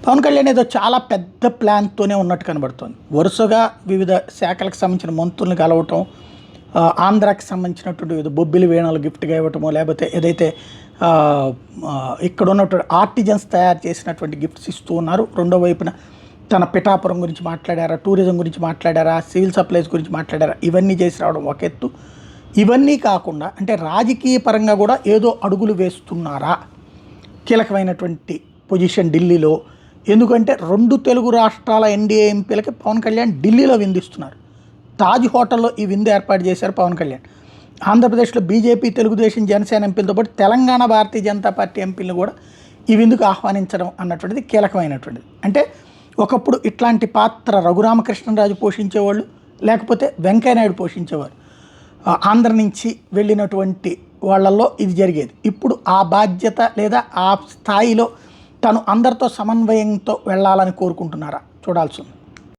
పవన్ కళ్యాణ్ ఏదో చాలా పెద్ద ప్లాన్తోనే ఉన్నట్టు కనబడుతోంది. వరుసగా వివిధ శాఖలకు సంబంధించిన మంత్రులను కలవటం, ఆంధ్రాకి సంబంధించినటువంటి వివిధ బొబ్బిలి వీణాలు గిఫ్ట్గా ఇవ్వటము, లేకపోతే ఏదైతే ఇక్కడ ఉన్నటువంటి ఆర్టిజన్స్ తయారు చేసినటువంటి గిఫ్ట్స్ ఇస్తూ ఉన్నారు. రెండో వైపున తన పిఠాపురం గురించి మాట్లాడారా, టూరిజం గురించి మాట్లాడారా, సివిల్ సప్లైస్ గురించి మాట్లాడారా, ఇవన్నీ చేసి రావడం ఒక ఎత్తు. ఇవన్నీ కాకుండా అంటే రాజకీయ పరంగా కూడా ఏదో అడుగులు వేస్తున్నారా, కీలకమైనటువంటి పొజిషన్ ఢిల్లీలో. ఎందుకంటే 2 తెలుగు రాష్ట్రాల ఎన్డీఏ ఎంపీలకి పవన్ కళ్యాణ్ ఢిల్లీలో విందిస్తున్నారు. తాజ్ హోటల్లో ఈ విందు ఏర్పాటు చేశారు పవన్ కళ్యాణ్. ఆంధ్రప్రదేశ్లో బీజేపీ, తెలుగుదేశం, జనసేన ఎంపీలతో పాటు తెలంగాణ భారతీయ జనతా పార్టీ ఎంపీలను కూడా ఈ విందుకు ఆహ్వానించడం అన్నటువంటిది కీలకమైనటువంటిది. అంటే ఒకప్పుడు ఇట్లాంటి పాత్ర రఘురామకృష్ణరాజు పోషించేవాళ్ళు, లేకపోతే వెంకయ్యనాయుడు పోషించేవారు. ఆంధ్ర నుంచి వెళ్ళినటువంటి వాళ్ళల్లో ఇది జరిగేది. ఇప్పుడు ఆ బాధ్యత లేదా ఆ స్థాయిలో తను అందరితో సమన్వయంతో వెళ్ళాలని కోరుకుంటున్నారా, చూడాల్సి ఉంది.